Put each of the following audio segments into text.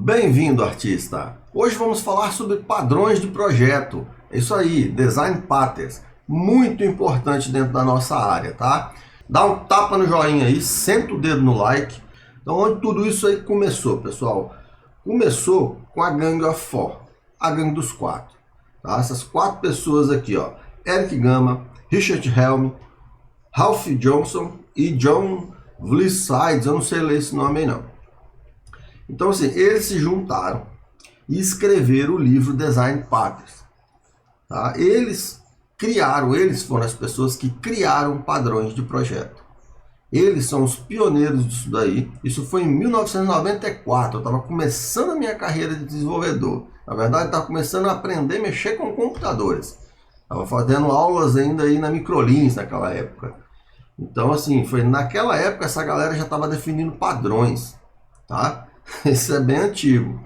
Bem-vindo, artista! Hoje vamos falar sobre padrões de projeto. É isso aí, Design Patterns. Muito importante dentro da nossa área, tá? Dá um tapa no joinha aí, senta o dedo no like. Então, onde tudo isso aí começou, pessoal? Começou com a Gang of Four, a gangue dos quatro. Tá? Essas quatro pessoas aqui, ó. Eric Gama, Richard Helm, Ralph Johnson e John Vlissides. Eu não sei ler esse nome aí, não. Então, assim, eles se juntaram e escreveram o livro Design Patterns. Tá? Eles foram as pessoas que criaram padrões de projeto. Eles são os pioneiros disso daí. Isso foi em 1994. Eu estava começando a minha carreira de desenvolvedor. Na verdade, eu estava começando a aprender a mexer com computadores. Estava fazendo aulas ainda aí na Microlins naquela época. Então, assim, foi naquela época essa galera já estava definindo padrões. Tá? Isso é bem antigo.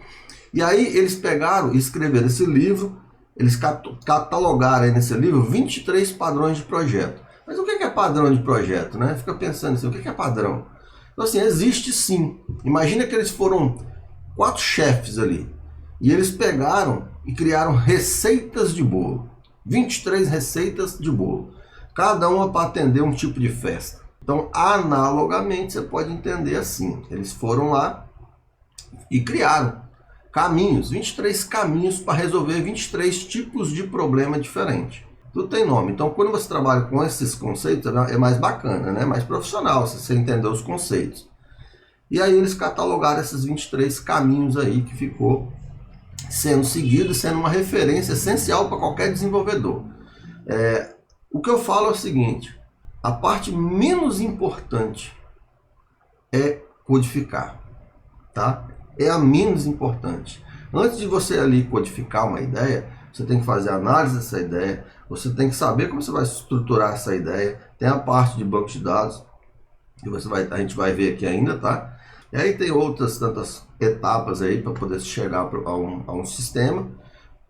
E aí eles pegaram e escreveram esse livro, eles catalogaram aí nesse livro 23 padrões de projeto. Mas o que é padrão de projeto, né? Fica pensando assim, o que é padrão? Então assim, existe sim. Imagina que eles foram 4 chefes ali, e eles pegaram e criaram receitas de bolo. 23 receitas de bolo. Cada uma para atender um tipo de festa. Então, analogamente, você pode entender assim. Eles foram lá e criaram caminhos, 23 caminhos para resolver 23 tipos de problema diferentes. Tudo tem nome. Então, quando você trabalha com esses conceitos, é mais bacana, né? Mais profissional, se você entender os conceitos. E aí eles catalogaram esses 23 caminhos aí que ficou sendo seguido, sendo uma referência essencial para qualquer desenvolvedor. O que eu falo é o seguinte, a parte menos importante é codificar, tá? É a menos importante. Antes de você ali codificar uma ideia, você tem que fazer a análise dessa ideia, você tem que saber como você vai estruturar essa ideia, tem a parte de banco de dados, que a gente vai ver aqui ainda, tá? E aí tem outras tantas etapas aí para poder chegar a um sistema,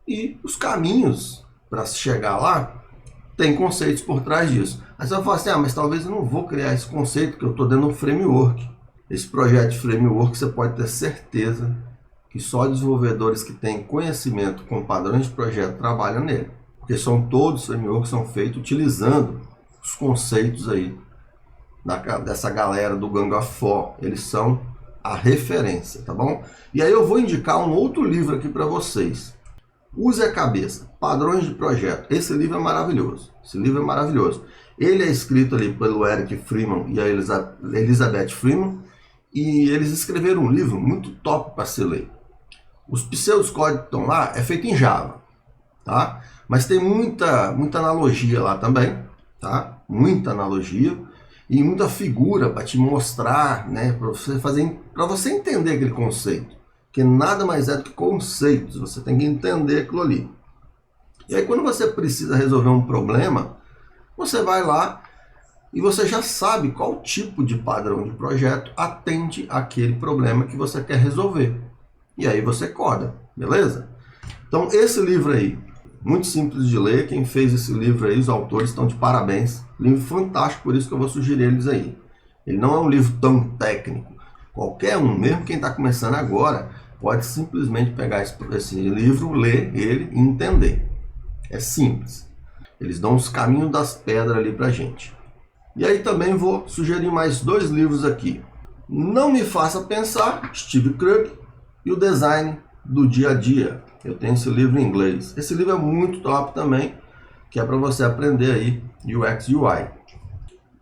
e os caminhos para chegar lá, tem conceitos por trás disso. Aí você vai falar assim, mas talvez eu não vou criar esse conceito, que eu estou dando um framework. Esse projeto de framework, você pode ter certeza que só desenvolvedores que têm conhecimento com padrões de projeto trabalham nele. Porque todos os frameworks são feitos utilizando os conceitos aí dessa galera do Gang of Four. Eles são a referência, tá bom? E aí eu vou indicar um outro livro aqui para vocês. Use a cabeça, padrões de projeto. Esse livro é maravilhoso. Ele é escrito ali pelo Eric Freeman e a Elizabeth Freeman. E eles escreveram um livro muito top para se ler. Os pseudocódigos que estão lá é feito em Java, tá? Mas tem muita analogia lá também, tá? Muita analogia e muita figura para te mostrar, né? Para você entender aquele conceito, que nada mais é do que conceitos. Você tem que entender aquilo ali. E aí quando você precisa resolver um problema, você vai lá e você já sabe qual tipo de padrão de projeto atende aquele problema que você quer resolver. E aí você coda, beleza? Então esse livro aí, muito simples de ler. Quem fez esse livro aí, os autores estão de parabéns. Livro fantástico, por isso que eu vou sugerir eles aí. Ele não é um livro tão técnico. Qualquer um, mesmo quem está começando agora, pode simplesmente pegar esse livro, ler ele e entender. É simples. Eles dão os caminhos das pedras ali pra gente. E aí também vou sugerir mais 2 livros aqui. Não Me Faça Pensar, Steve Krug, e o Design do Dia a Dia. Eu tenho esse livro em inglês. Esse livro é muito top também, que é para você aprender aí UX e UI.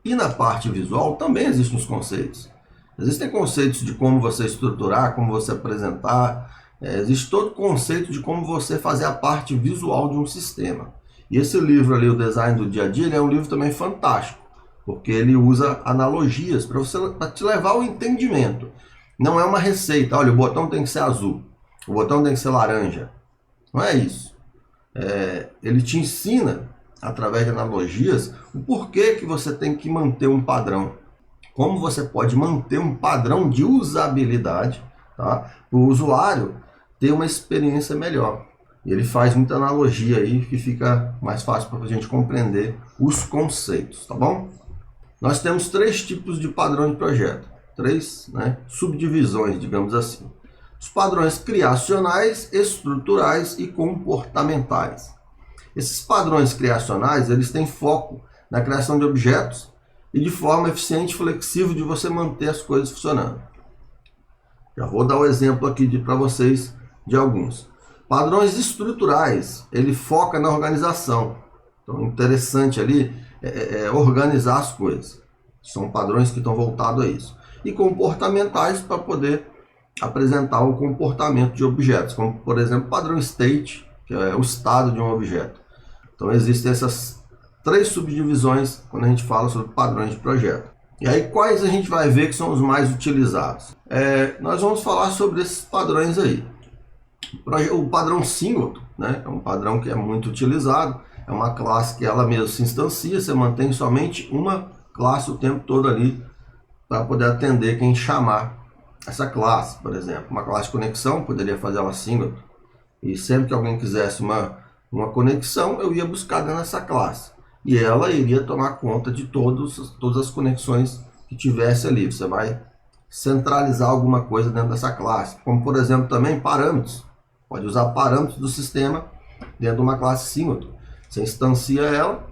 E na parte visual também existem os conceitos. Existem conceitos de como você estruturar, como você apresentar. Existe todo o conceito de como você fazer a parte visual de um sistema. E esse livro ali, o Design do Dia a Dia, ele é um livro também fantástico, porque ele usa analogias para te levar ao entendimento. Não é uma receita, olha, o botão tem que ser azul, o botão tem que ser laranja. Não é isso. Ele te ensina, através de analogias, o porquê que você tem que manter um padrão. Como você pode manter um padrão de usabilidade, tá? Para o usuário ter uma experiência melhor. E ele faz muita analogia aí, que fica mais fácil para a gente compreender os conceitos, tá bom? Nós temos 3 tipos de padrão de projeto. 3, né, subdivisões, digamos assim. os padrões criacionais, estruturais e comportamentais. Esses padrões criacionais, eles têm foco na criação de objetos e de forma eficiente e flexível de você manter as coisas funcionando. Já vou dar um exemplo aqui para vocês de alguns. Padrões estruturais, ele foca na organização. Então, interessante ali é organizar as coisas. São padrões que estão voltados a isso. E comportamentais para poder apresentar o comportamento de objetos, como por exemplo o padrão state, que é o estado de um objeto. Então existem essas 3 subdivisões quando a gente fala sobre padrões de projeto. E aí quais a gente vai ver que são os mais utilizados? Nós vamos falar sobre esses padrões aí. O padrão singleton, né, é um padrão que é muito utilizado, é uma classe que ela mesma se instancia, você mantém somente uma classe o tempo todo ali para poder atender quem chamar essa classe. Por exemplo, uma classe de conexão, poderia fazer ela singleton, e sempre que alguém quisesse uma conexão, eu ia buscar dentro dessa classe, e ela iria tomar conta de todas as conexões que tivesse ali. Você vai centralizar alguma coisa dentro dessa classe, como por exemplo também parâmetros. Pode usar parâmetros do sistema dentro de uma classe singleton. Você instancia ela,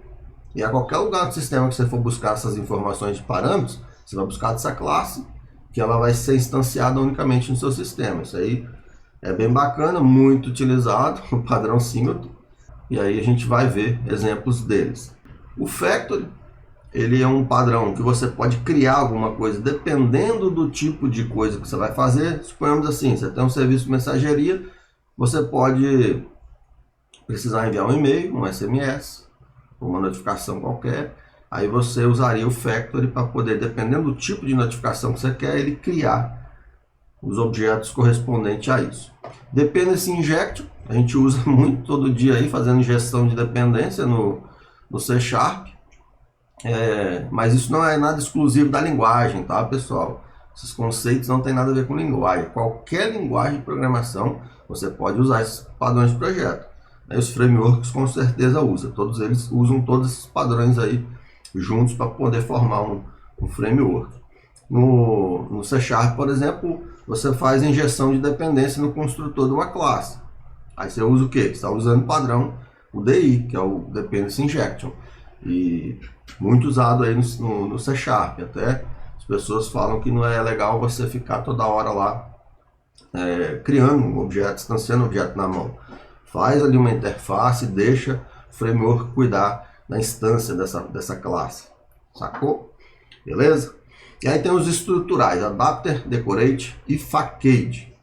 e a qualquer lugar do sistema que você for buscar essas informações de parâmetros, você vai buscar dessa classe, que ela vai ser instanciada unicamente no seu sistema. Isso aí é bem bacana, muito utilizado, o padrão singleton, e aí a gente vai ver exemplos deles. O factory, ele é um padrão que você pode criar alguma coisa dependendo do tipo de coisa que você vai fazer. Suponhamos assim, você tem um serviço de mensageria, você pode precisar enviar um e-mail, um SMS, uma notificação qualquer. Aí você usaria o factory para poder, dependendo do tipo de notificação que você quer, ele criar os objetos correspondentes a isso. Dependency injection, a gente usa muito todo dia aí, fazendo injeção de dependência no C#. Mas isso não é nada exclusivo da linguagem, tá, pessoal? Esses conceitos não tem nada a ver com linguagem. Qualquer linguagem de programação, você pode usar esses padrões de projeto. Aí os frameworks com certeza usam. Todos eles usam todos esses padrões aí juntos para poder formar um framework. No C#, por exemplo, você faz injeção de dependência no construtor de uma classe. Aí você usa o quê? Você está usando o padrão, o DI, que é o Dependency Injection. E muito usado aí no C#. Até as pessoas falam que não é legal você ficar toda hora lá criando um objeto, instanciando um objeto na mão. Faz ali uma interface, deixa o framework cuidar da instância dessa classe. Sacou? Beleza? E aí tem os estruturais, adapter, decorate e facade.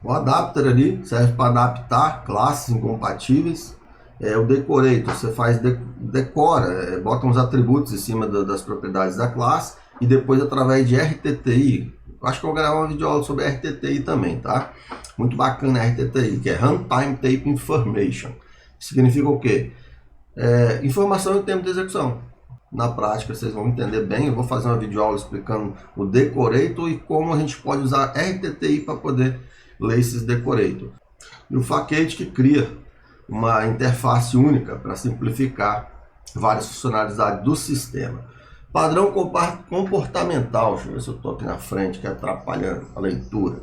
O adapter ali serve para adaptar classes incompatíveis. O decorate, você decora, bota uns atributos em cima das propriedades da classe, e depois através de RTTI, acho que eu vou gravar uma videoaula sobre RTTI também, tá? Muito bacana a RTTI, que é Runtime Tape Information. Significa o quê? Informação em tempo de execução. Na prática vocês vão entender bem, eu vou fazer uma videoaula explicando o decorator e como a gente pode usar RTTI para poder ler esses decorator. E o facade, que cria uma interface única para simplificar várias funcionalidades do sistema. Padrão comportamental, deixa eu ver se eu estou aqui na frente, que é atrapalhando a leitura.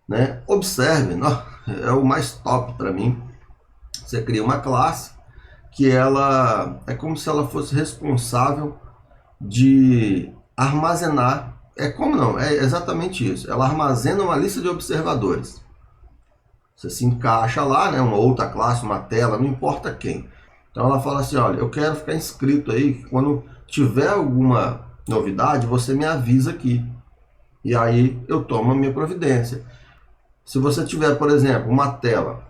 Né? Observe, é o mais top para mim. Você cria uma classe que ela é como se ela fosse responsável de armazenar, é exatamente isso, ela armazena uma lista de observadores. Você se encaixa lá, né, uma outra classe, uma tela, não importa quem. Então ela fala assim, olha, eu quero ficar inscrito aí, que quando tiver alguma novidade, você me avisa aqui. E aí eu tomo a minha providência. Se você tiver, por exemplo, uma tela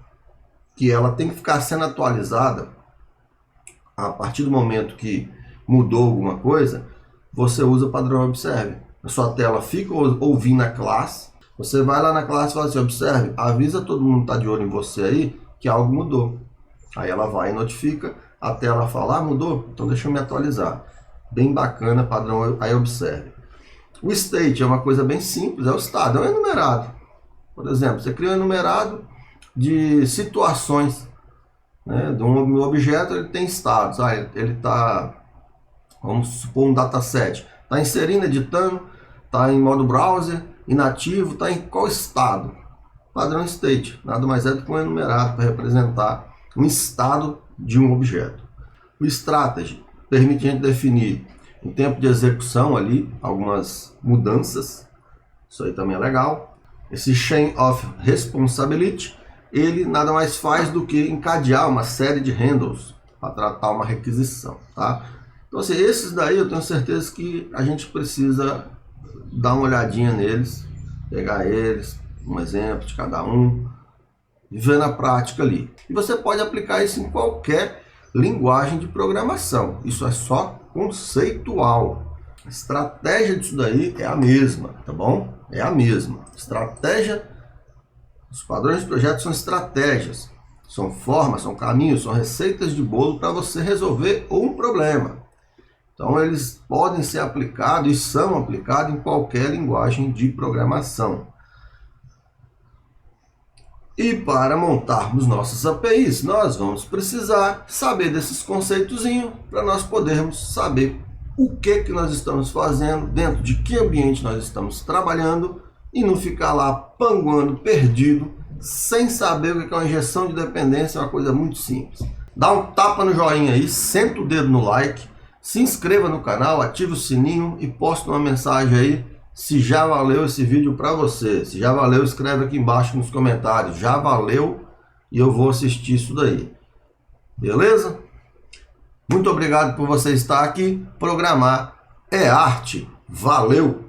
que ela tem que ficar sendo atualizada a partir do momento que mudou alguma coisa, você usa o padrão observe. A sua tela fica ouvindo a classe, você vai lá na classe e fala assim, observe, avisa todo mundo que está de olho em você aí que algo mudou. Aí ela vai e notifica, a tela fala, mudou? Então deixa eu me atualizar. Bem bacana, padrão aí observe. O state é uma coisa bem simples, é o estado, é um enumerado. Por exemplo, você cria um enumerado de situações, né, de um objeto, ele tem estados. Ele está, vamos supor, um dataset. Está inserindo, editando, está em modo browser, inativo, está em qual estado? Padrão state nada mais é do que um enumerado para representar um estado de um objeto. O strategy permite a gente definir em tempo de execução ali algumas mudanças. Isso aí também é legal. Esse chain of responsibility, ele nada mais faz do que encadear uma série de handles para tratar uma requisição, tá? Então, assim, esses daí eu tenho certeza que a gente precisa dar uma olhadinha neles, pegar eles, um exemplo de cada um, e ver na prática ali. E você pode aplicar isso em qualquer linguagem de programação. Isso é só conceitual. A estratégia disso daí é a mesma, tá bom? É a mesma. Estratégia, os padrões de projeto são estratégias, são formas, são caminhos, são receitas de bolo para você resolver um problema. Então eles podem ser aplicados e são aplicados em qualquer linguagem de programação. E para montarmos nossas APIs, nós vamos precisar saber desses conceitozinhos para nós podermos saber o que nós estamos fazendo, dentro de que ambiente nós estamos trabalhando e não ficar lá panguando, perdido, sem saber o que é uma injeção de dependência. É uma coisa muito simples. Dá um tapa no joinha aí, senta o dedo no like, se inscreva no canal, ative o sininho e poste uma mensagem aí se já valeu esse vídeo para você. Se já valeu, escreve aqui embaixo nos comentários. Já valeu e eu vou assistir isso daí. Beleza? Muito obrigado por você estar aqui. Programar é arte. Valeu!